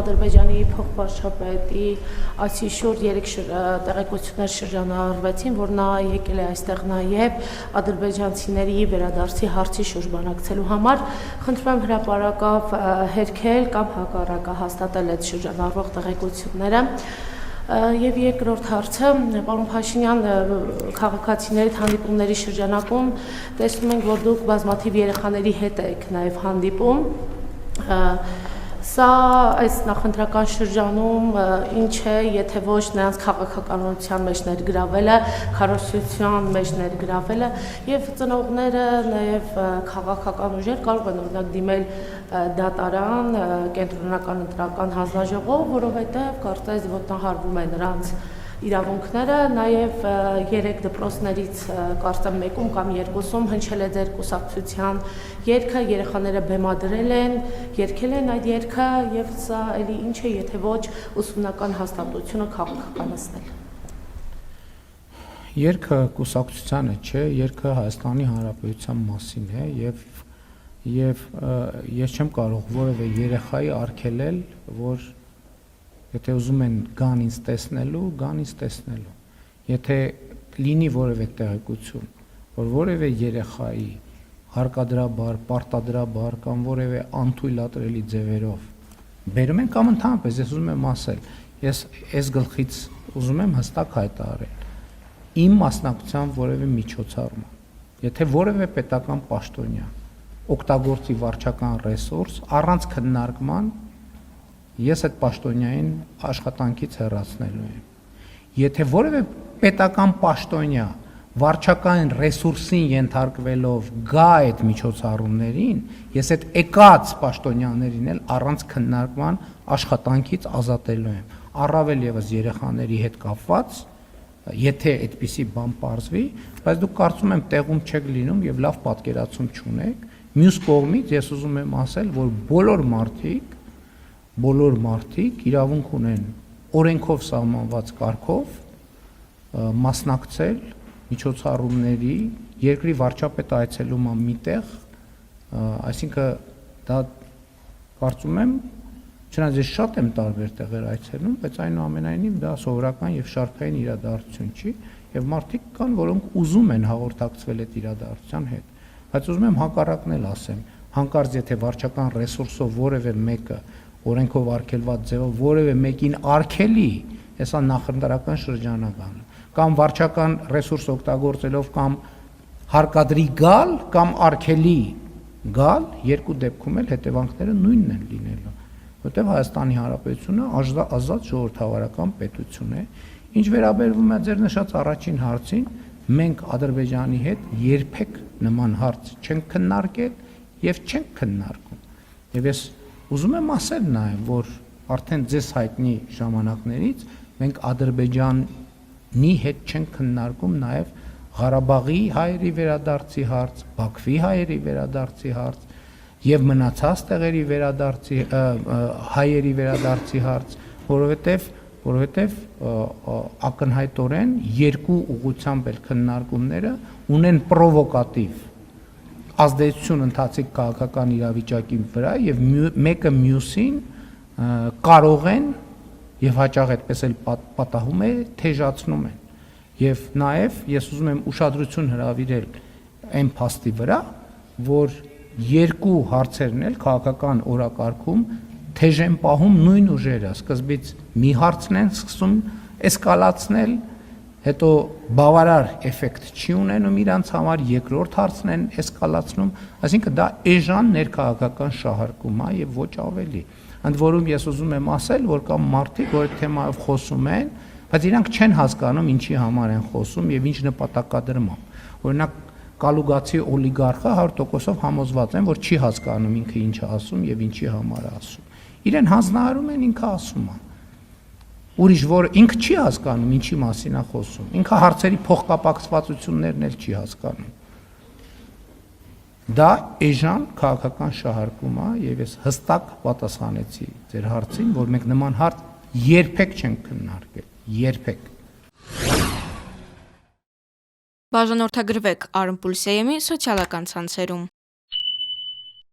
Ադրբեջանի փոխվարչապետի այսի շուրջ 3 տեղեկություններ շրջանառվեցին, որ նա եկել է այստեղ նաև ադրբեջանցիների վերադարձի հարցի շուրջ բանակցելու համար։ Խնդրում եմ հրապարակավ հերքել կամ հակառակը հաստատել այդ շրջանառվող տեղեկությունները։ Եվ երկրորդ հարցը, պարոն Փաշինյան, քաղաքացիների հանդիպումների շրջանակում տեսնում ենք, որ դուք բազմաթիվ երեխաների հետ եք նաև հանդիպում։ Սա այս նախընտրական շրջանում ինչ է, եթե ոչ նրանց քաղաքականության մեջ ներգրավելը, քարոզչության մեջ ներգրավելը, եւ ծնողները նաեւ քաղաքական ուժեր կարող են օրինակ դիմել դատարան, կենտրոնական ընտրական հանձնաժողով, որովհետեւ կարծես ոտնահարվում է նրանց իրավունքները, նաև 3 դպրոցներից կարծեմ մեկում կամ 2-ում հնչել է ձեր կուսակցության երգը, երեխաները բեմադրել են, երգել են այդ երգը եւ սա էլի ինչ է, եթե ոչ ուսումնական հաստատությունը քաղաքականացնել։ Երգը կուսակցությանը չէ, երգը Հայաստանի Հանրապետության մասին է եւ ես չեմ կարող որևէ երեխայի արգելել, որ եթե ուզում են գան ինձ տեսնելու, եթե լինի որևէ տեղեկություն, որ որևէ երեխայի հարկադրաբար, պարտադրաբար կամ որևէ անթույլատրելի ձևերով բերում են կամ ընդհանրապես ես ուզում եմ ասել, ես այս գլխից ուզում եմ հստակ հայտարարել, իմ մասնակցությամբ որևէ միջոցառում, եթե որևէ պետական պաշտոնյա օգտագործի վարչական ռեսուրս առանց քննարկման ես այդ պաշտոնյային աշխատանքից հեռացնելու եմ։ Եթե որևէ պետական պաշտոնյա վարչական ռեսուրսին ենթարկվելով գա այդ միջոցառումներին, ես այդ եկած պաշտոնյաներին էլ առանց քննարկման աշխատանքից ազատելու եմ։ Առավել եւս երեխաների հետ կապված, եթե այդպիսի բան պարզվի, բայց դուք կարծում եմ տեղում չեք լինում եւ լավ պատկերացում չունեք։ Մյուս կողմից ես ուզում եմ ասել, որ բոլոր մարդիկ իրավունք ունեն օրենքով սահմանված կարգով մասնակցել միջոցառումների, երկրի վարչապետը այցելում է միտեղ, այսինքն դա կարծում եմ, չնայած ես շատ եմ տարբեր տեղեր այցելում, բայց այնուամենայնիվ դա սովորական եւ շարքային իրադարձություն չի, եւ մարդիկ կան, որոնք ուզում են հաղորդակցվել այդ իրադարձության հետ, բայց ուզում եմ հակառակն էլ ասեմ, հանկարծ եթե վարչական ռեսուրսով որևէ մեկը օրենքով արգելված ձևով որևէ մեկին արգելի, հեսա նախընտրական շրջանական, կամ վարչական ռեսուրս օգտագործելով կամ հարկադրի գալ կամ արգելի գալ, երկու դեպքում էլ հետևանքները նույնն են լինելու, որտեղ Հայաստանի Հանրապետությունը ազատ ժողովրդավարական պետություն է, ինչ վերաբերվում է ձեր նշած առաջին հարցին, մենք Ադրբեջանի հետ երբեք նման հարց չենք քննարկել եւ չենք քննարկում, եւ ես ուզում եմ ասել նաև, որ արդեն ձեզ հայտնի ժամանակներից մենք Ադրբեջանի հետ չենք քննարկում նաև Ղարաբաղի հայերի վերադարձի հարց, Բաքվի հայերի վերադարձի հարց եւ մնացած տեղերի հայերի վերադարձի հարց, որովհետեւ ակնհայտորեն երկու ուղղությամբ էլ քննարկումները ունեն պրովոկատիվ ազդեցություն ընթացիկ քաղաքական իրավիճակի վրա եւ մեկը մյուսին կարող են եւ հաճախ այդպես էլ պատահում է թեժացնում են եւ նաեւ ես ուզում եմ ուշադրություն հրավիրել այն փաստի վրա որ երկու հարցերն էլ քաղաքական օրակարգում թեժ են պահում նույն ուժերը սկզբից մի հարցն են սկսում էսկալացնել հետո բավարար էֆեկտ չի ունենում իրանց համար, երկրորդ հարցն են էսկալացնում, այսինքն դա էժան ներքաղաքական շահարկում է եւ ոչ ավելի։ Ընդ որում ես ուզում եմ ասել, որ կան մարդիկ, որ այդ թեմայով խոսում են, բայց իրանք չեն հասկանում ինչի համար են խոսում եւ ինչ նպատակադրմամբ։ Օրինակ կալուգացի օլիգարխը 100%-ով համոզված են, որ չի հասկանում ինքը ինչ է ասում եւ ինչի համար է ասում։ Իրեն հանձնարարում են ինքը ասում է։ Ուրիշ որ ինքը չի հասկանում ինչի մասին է խոսում, ինքը հարցերի փոխկապակցվածություններն էլ չի հասկանում։ Դա էժան քաղաքական շահարկում է եւ ես հստակ պատասխանեցի ձեր հարցին, որ մենք նման հարց երբեք չենք քննարկել, երբեք։ Բաժանորդագրվեք Արմպուլսիայեմի սոցիալական ցանցերում։